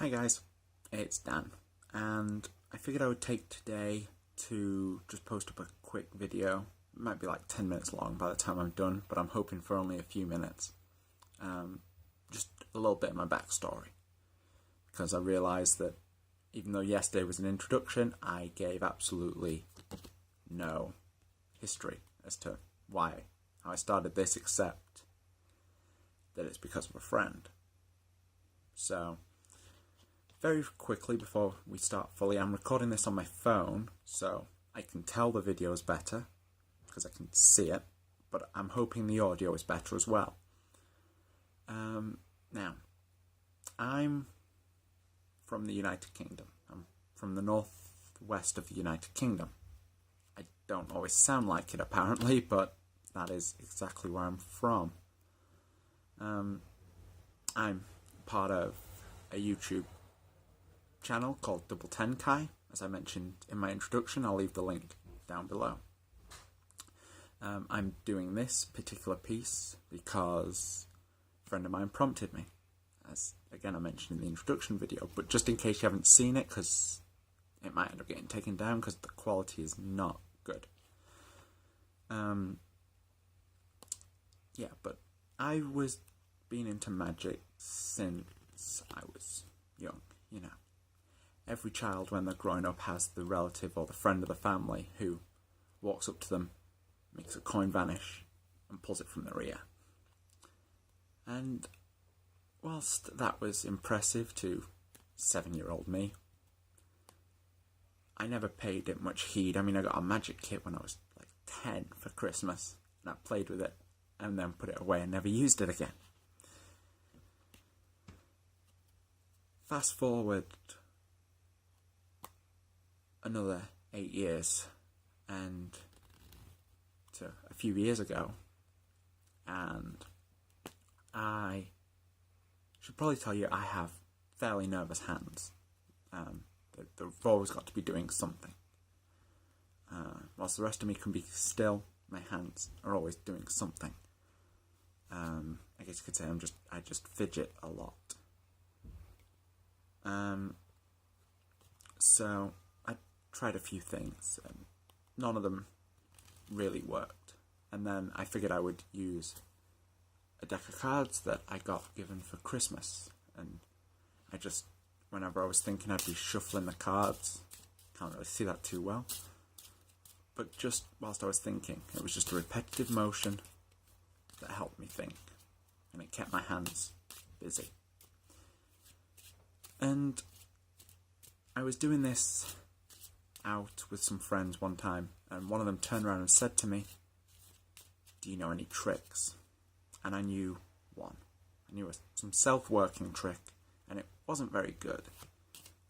Hi guys, it's Dan, and I figured I would take today to just post up a quick video. It might be like 10 minutes long by the time I'm done, but I'm hoping for only a few minutes. Just a little bit of my backstory, because I realised that even though yesterday was an introduction, I gave absolutely no history as to how I started this, except that it's because of a friend. So, very quickly before we start fully, I'm recording this on my phone, so I can tell the video is better, because I can see it, but I'm hoping the audio is better as well. Now, I'm from the United Kingdom. I'm from the northwest of the United Kingdom. I don't always sound like it, apparently, but that is exactly where I'm from. I'm part of a YouTube channel called Double 10 Kai. As I mentioned in my introduction, I'll leave the link down below. I'm doing this particular piece because a friend of mine prompted me, as again I mentioned in the introduction video, but just in case you haven't seen it, because it might end up getting taken down because the quality is not good. Yeah, but I was been into magic since I was young, you know. Every child when they're growing up has the relative or the friend of the family who walks up to them, makes a coin vanish and pulls it from their ear. And whilst that was impressive to 7-year-old me, I never paid it much heed. I mean, I got a magic kit when I was like 10 for Christmas, and I played with it and then put it away and never used it again. Fast forward another 8 years and to a few years ago, and I should probably tell you I have fairly nervous hands. They've always got to be doing something. Whilst the rest of me can be still, my hands are always doing something. I guess you could say I just fidget a lot. So I tried a few things and none of them really worked. And then I figured I would use a deck of cards that I got given for Christmas. And whenever I was thinking, I'd be shuffling the cards. Can't really see that too well. But just whilst I was thinking, it was just a repetitive motion that helped me think. And it kept my hands busy. And I was doing this out with some friends one time, and one of them turned around and said to me, "Do you know any tricks?" And I knew one. I knew some self-working trick, and it wasn't very good,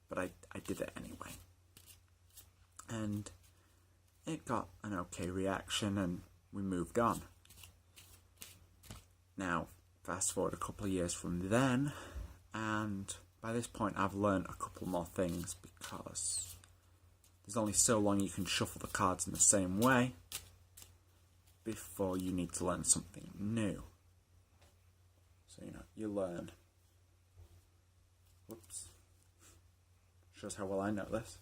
but I did it anyway. And it got an okay reaction, and we moved on. Now, fast forward a couple of years from then, and by this point I've learned a couple more things, because there's only so long you can shuffle the cards in the same way before you need to learn something new. So, you learn. Whoops. Shows how well I know this.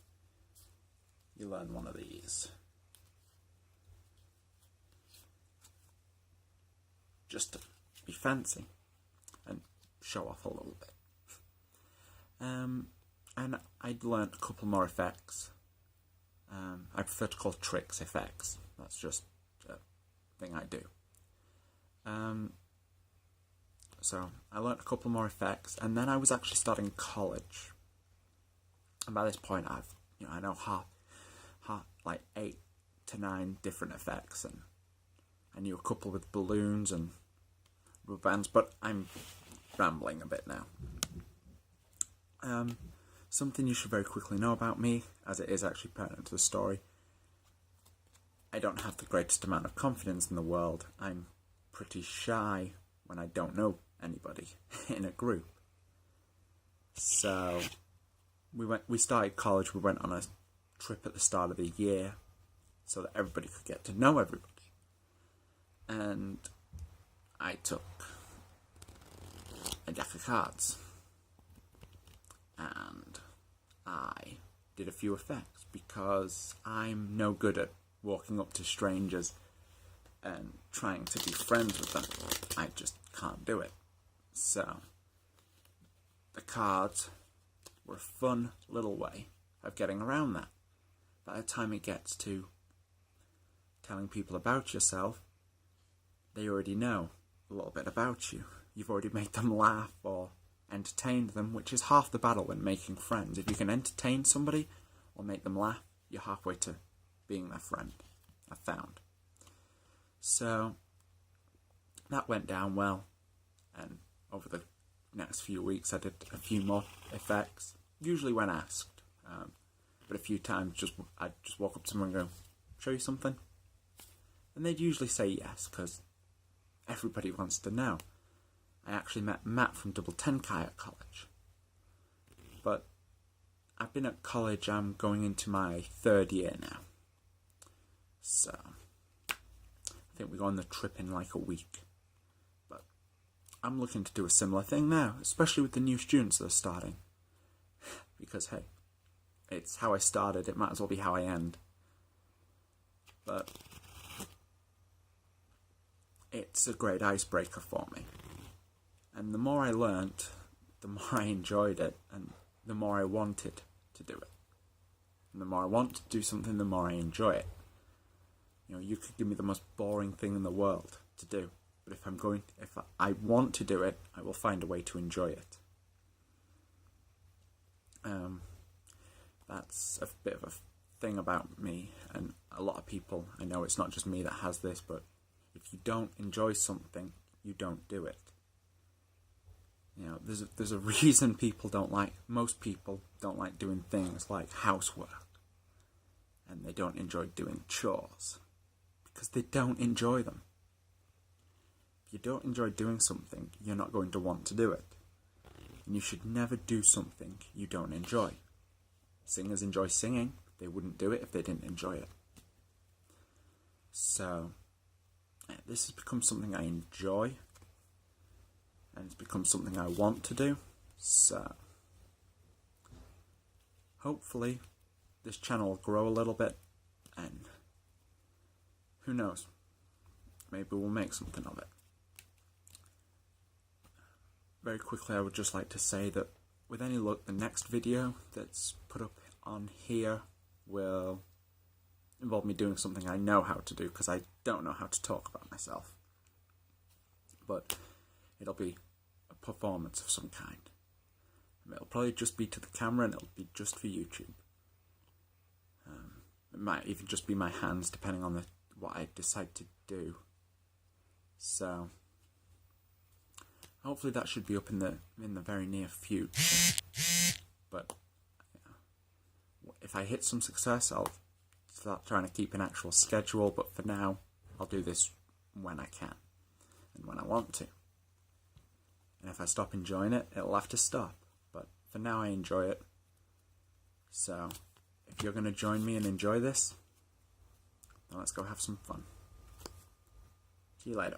You learn one of these. Just to be fancy and show off a little bit. And I'd learnt a couple more effects. I prefer to call tricks effects. That's just a thing I do. So I learnt a couple more effects, and then I was actually starting college. And by this point, I know like 8 to 9 different effects, and I knew a couple with balloons and rubber bands, but I'm rambling a bit now. Something you should very quickly know about me, as it is actually pertinent to the story. I don't have the greatest amount of confidence in the world. I'm pretty shy when I don't know anybody in a group. So we started college, we went on a trip at the start of the year so that everybody could get to know everybody. And I took a deck of cards. And did a few effects because I'm no good at walking up to strangers and trying to be friends with them. I just can't do it. So the cards were a fun little way of getting around that. By the time it gets to telling people about yourself, they already know a little bit about you. You've already made them laugh or entertained them, which is half the battle when making friends. If you can entertain somebody or make them laugh, you're halfway to being their friend, I've found. So that went down well, and over the next few weeks I did a few more effects, usually when asked, but a few times I'd just walk up to someone and go, show you something? And they'd usually say yes, because everybody wants to know. I actually met Matt from Double 10 Kai at college. But I've been at college, I'm going into my 3rd year now. So I think we go on the trip in like a week. But I'm looking to do a similar thing now, especially with the new students that are starting. Because hey, it's how I started, it might as well be how I end. But it's a great icebreaker for me. And the more I learnt, the more I enjoyed it, and the more I wanted to do it. And the more I want to do something, the more I enjoy it. You know, you could give me the most boring thing in the world to do, but if I want to do it, I will find a way to enjoy it. That's a bit of a thing about me, and a lot of people, I know it's not just me that has this, but if you don't enjoy something, you don't do it. You know, there's a reason most people don't like doing things like housework, and they don't enjoy doing chores, because they don't enjoy them. If you don't enjoy doing something, you're not going to want to do it. And you should never do something you don't enjoy. Singers enjoy singing, they wouldn't do it if they didn't enjoy it. So this has become something I enjoy, and it's become something I want to do. So hopefully this channel will grow a little bit, and who knows, maybe we'll make something of it. Very quickly, I would just like to say that with any luck, the next video that's put up on here will involve me doing something I know how to do, because I don't know how to talk about myself. But it'll be a performance of some kind. It'll probably just be to the camera, and it'll be just for YouTube. It might even just be my hands, depending on what I decide to do. So hopefully that should be up in the very near future. But if I hit some success, I'll start trying to keep an actual schedule. But for now, I'll do this when I can and when I want to. And if I stop enjoying it, it'll have to stop. But for now, I enjoy it. So if you're going to join me and enjoy this, then let's go have some fun. See you later.